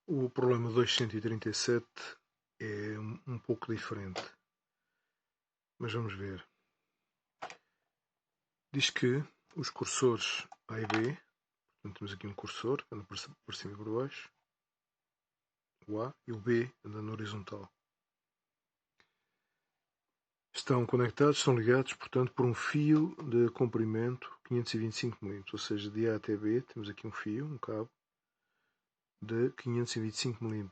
O problema 237 é um pouco diferente, mas vamos ver. Diz que os cursores A e B, portanto temos aqui um cursor que anda por cima e por baixo, o A, e o B anda na horizontal. Estão conectados, estão ligados, portanto, por um fio de comprimento 525 mm, ou seja, de A até B temos aqui um fio, um cabo, de 525 mm.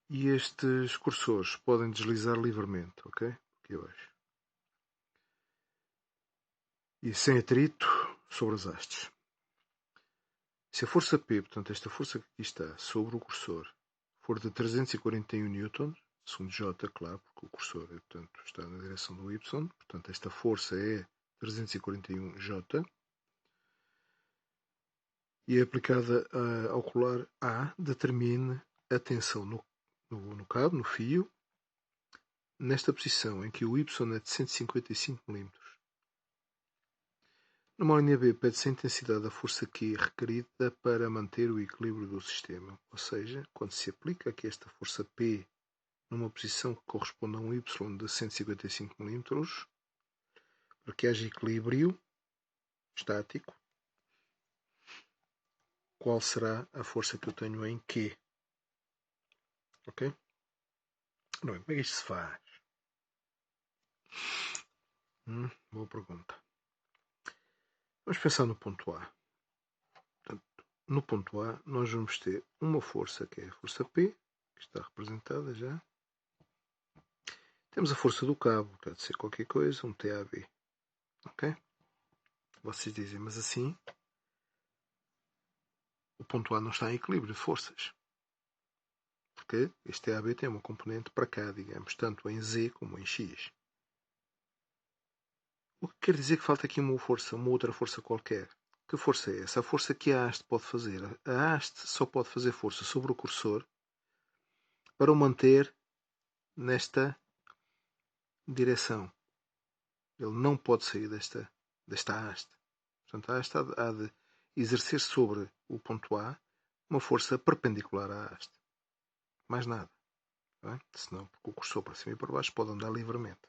E estes cursores podem deslizar livremente, ok? Aqui abaixo. E sem atrito sobre as hastes. Se a força P, portanto esta força que aqui está sobre o cursor, for de 341 N, segundo J, claro, porque o cursor portanto, está na direção do Y, portanto esta força é 341 J, e é aplicada ao colar A, determine a tensão no cabo, no fio, nesta posição em que o Y é de 155 mm. Numa linha B, pede-se a intensidade da força Q requerida para manter o equilíbrio do sistema, ou seja, quando se aplica aqui esta força P numa posição que corresponde a um Y de 155 mm, para que haja equilíbrio estático, qual será a força que eu tenho em Q? Ok? Não, como é que isto se faz? Boa pergunta. Vamos pensar no ponto A. Portanto, no ponto A, nós vamos ter uma força que é a força P, que está representada já. Temos a força do cabo, pode ser qualquer coisa, um TAB. Ok? Vocês dizem, mas assim o ponto A não está em equilíbrio de forças. Porque este TAB tem uma componente para cá, digamos, tanto em Z como em X. O que quer dizer que falta aqui uma força, uma outra força qualquer. Que força é essa? A força que a haste pode fazer. A haste só pode fazer força sobre o cursor para o manter nesta direção. Ele não pode sair desta haste. Portanto, a haste há de exercer sobre o ponto A uma força perpendicular à haste. Mais nada. Não é? Senão, porque o cursor para cima e para baixo pode andar livremente.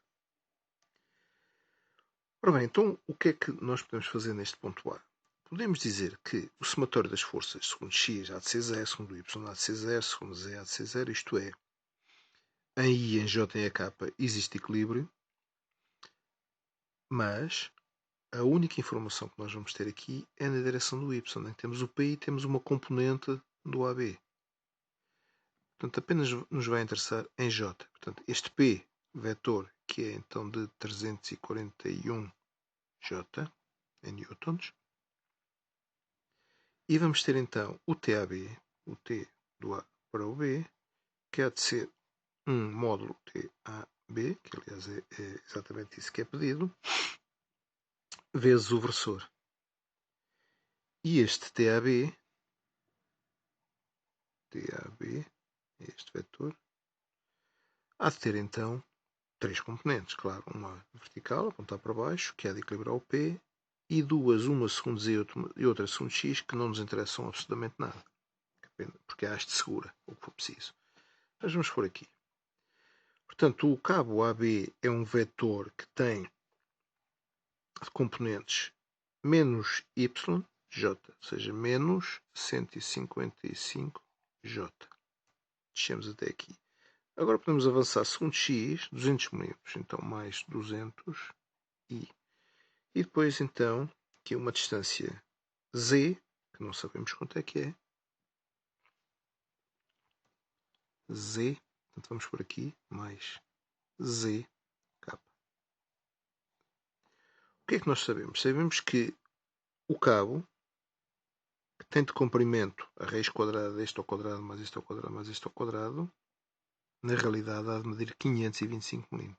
Ora bem, então o que é que nós podemos fazer neste ponto A? Podemos dizer que o somatório das forças, segundo x há de ser 0, segundo y há de ser 0, segundo z há de ser 0, isto é, em I, em J e em K existe equilíbrio, mas a única informação que nós vamos ter aqui é na direção do y, em que temos o P e temos uma componente do AB. Portanto, apenas nos vai interessar em J. Portanto, este P vetor, que é então de 341 J em newtons. E vamos ter então o TAB, o T do A para o B, que há de ser um módulo TAB, que aliás é exatamente isso que é pedido, vezes o versor. E este TAB, este vetor, há de ter então três componentes, claro, uma vertical, apontar para baixo, que é de equilibrar o P, e duas, uma segundo Z e outra segundo X, que não nos interessam absolutamente nada, porque a haste segura o que for preciso. Mas vamos por aqui. Portanto, o cabo AB é um vetor que tem componentes menos y, j, ou seja, menos 155 j. Descemos até aqui. Agora podemos avançar segundo x, 200 mm, então mais 200 i. E depois, então, aqui uma distância z, que não sabemos quanto é que é. Z, portanto vamos por aqui, mais z, k. O que é que nós sabemos? Sabemos que o cabo, que tem de comprimento a raiz quadrada deste ao quadrado mais este ao quadrado mais este ao quadrado, na realidade há de medir 525 mm.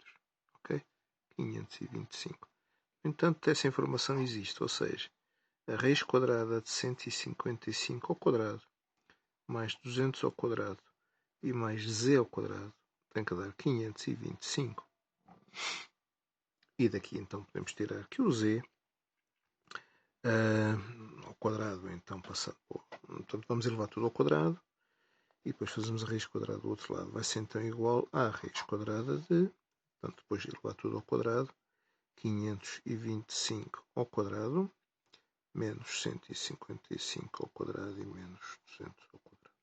Ok? 525. No entanto, essa informação existe, ou seja, a raiz quadrada de 155 ao quadrado mais 200 ao quadrado e mais z ao quadrado tem que dar 525. E daqui então podemos tirar que o z ao quadrado, então passando. Portanto, vamos elevar tudo ao quadrado. E depois fazemos a raiz quadrada do outro lado. Vai ser então igual à raiz quadrada de, portanto, depois de elevar tudo ao quadrado, 525 ao quadrado, menos 155 ao quadrado e menos 200 ao quadrado.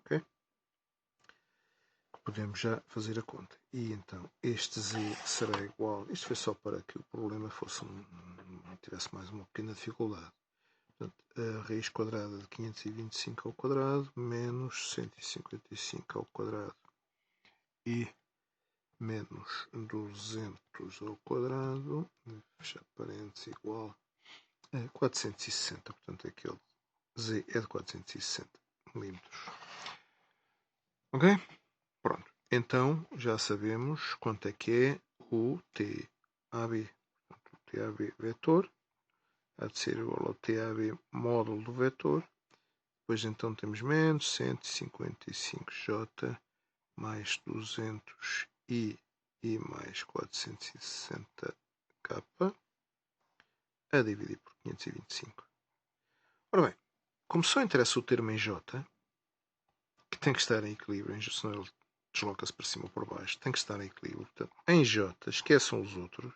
Ok? Podemos já fazer a conta. E então este z será igual, isto foi só para que o problema fosse tivesse mais uma pequena dificuldade. Portanto, a raiz quadrada de 525 ao quadrado menos 155 ao quadrado e menos 200 ao quadrado, fechar parênteses, igual a 460. Portanto, aquele z é de 460 milímetros. Ok? Pronto. Então, já sabemos quanto é que é o TAB. Portanto, o TAB vetor há de ser igual ao TAB módulo do vetor. Depois, então, temos menos 155J mais 200I e mais 460K a dividir por 525. Ora bem, como só interessa o termo em J, que tem que estar em equilíbrio, senão ele desloca-se para cima ou para baixo, tem que estar em equilíbrio. Portanto, em J, esqueçam os outros.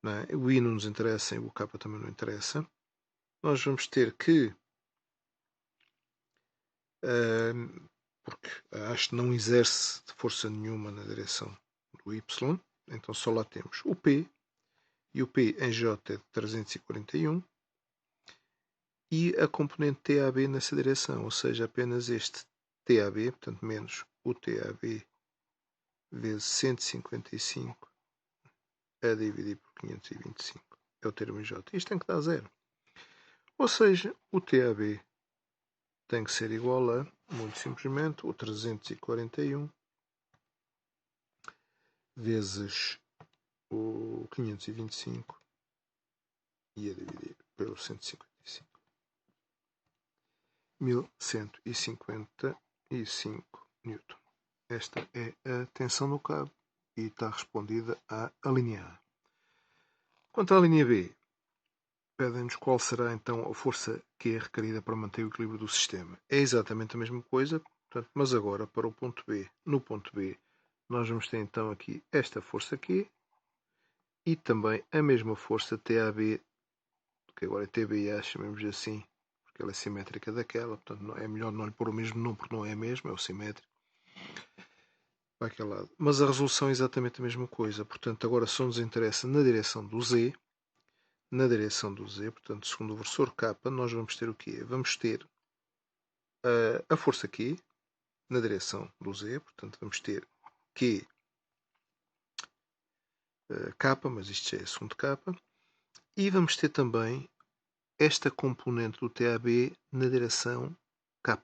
Não é? O I não nos interessa e o K também não interessa. Nós vamos ter que, porque a haste não exerce força nenhuma na direção do Y, então só lá temos o P, e o P em J é de 341, e a componente TAB nessa direção, ou seja, apenas este TAB, portanto menos o TAB vezes 155 a dividir por 525. É o termo em J. Isto tem que dar zero. Ou seja, o TAB tem que ser igual a, muito simplesmente, o 341 vezes o 525 e a dividir pelo 155. 1155 Newton. Esta é a tensão no cabo e está respondida à linha A. Quanto à linha B, pedem-nos qual será então a força que é requerida para manter o equilíbrio do sistema. É exatamente a mesma coisa, portanto, mas agora para o ponto B. No ponto B, nós vamos ter então aqui esta força Q e também a mesma força TAB, que agora é TBA, chamemos assim, porque ela é simétrica daquela, portanto não, é melhor não lhe pôr o mesmo nome porque não é mesmo, é o simétrico. Para aquele lado. Mas a resolução é exatamente a mesma coisa, portanto agora só nos interessa na direção do Z. Na direção do Z, portanto, segundo o versor K, nós vamos ter o quê? Vamos ter a força Q na direção do Z, portanto, vamos ter Q K, mas isto já é segundo K, e vamos ter também esta componente do TAB na direção K.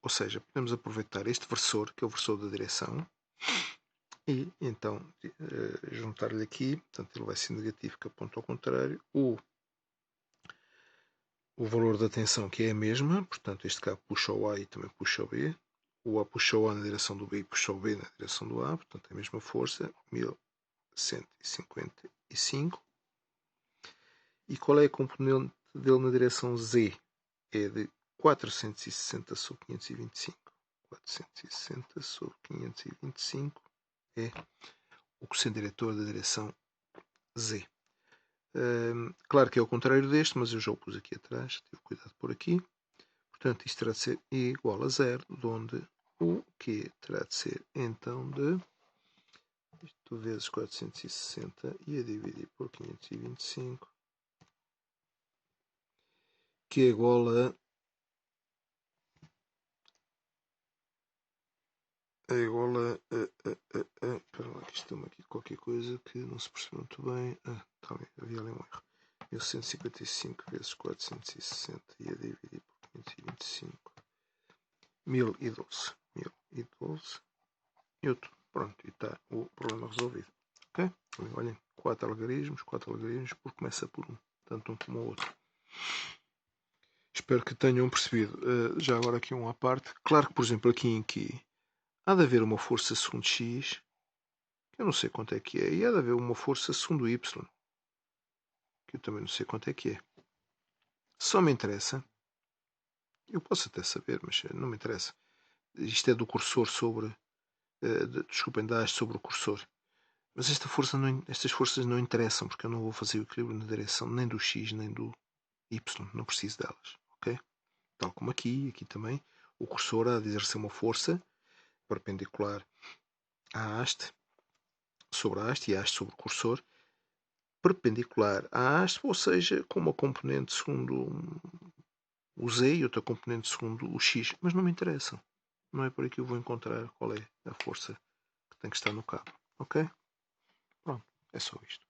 Ou seja, podemos aproveitar este versor, que é o versor da direção, e então juntar-lhe aqui, portanto, ele vai ser negativo, que aponta ao contrário, o valor da tensão, que é a mesma, portanto este K puxa o A e também puxa o B, o A puxa o A na direção do B e puxa o B na direção do A, portanto é a mesma força, 1155. E qual é a componente dele na direção Z? É de 460 sobre 525. 460 sobre 525 é o quociente diretor da direção Z. Claro que é o contrário deste, mas eu já o pus aqui atrás, tive cuidado por aqui. Portanto, isto terá de ser igual a zero, onde o Q terá de ser então de isto vezes 460 e a dividir por 525, que é igual a espera lá que estou aqui qualquer coisa que não se percebeu muito bem. Tá bem, havia ali um erro. 1155 vezes 460 e a dividir por 525. 1012. 1012 Newton. Pronto, e está o problema resolvido. Ok? Olhem, 4 algarismos, porque começa por um, tanto um como o outro. Espero que tenham percebido. Já agora aqui um à parte. Claro que, por exemplo, aqui em Q há de haver uma força segundo X, que eu não sei quanto é que é, e há de haver uma força segundo Y, que eu também não sei quanto é que é. Só me interessa Eu posso até saber, mas não me interessa. Isto é do cursor sobre... desculpem, da haste sobre o cursor. Mas estas forças não interessam, porque eu não vou fazer o equilíbrio na direção nem do X nem do Y. Não preciso delas. Ok? Tal como aqui também. O cursor há de exercer uma força perpendicular à haste, sobre a haste, e a haste sobre o cursor, perpendicular à haste, ou seja, com uma componente segundo o Z e outra componente segundo o X. Mas não me interessa. Não é por aí que eu vou encontrar qual é a força que tem que estar no cabo. Ok? Pronto, é só isto.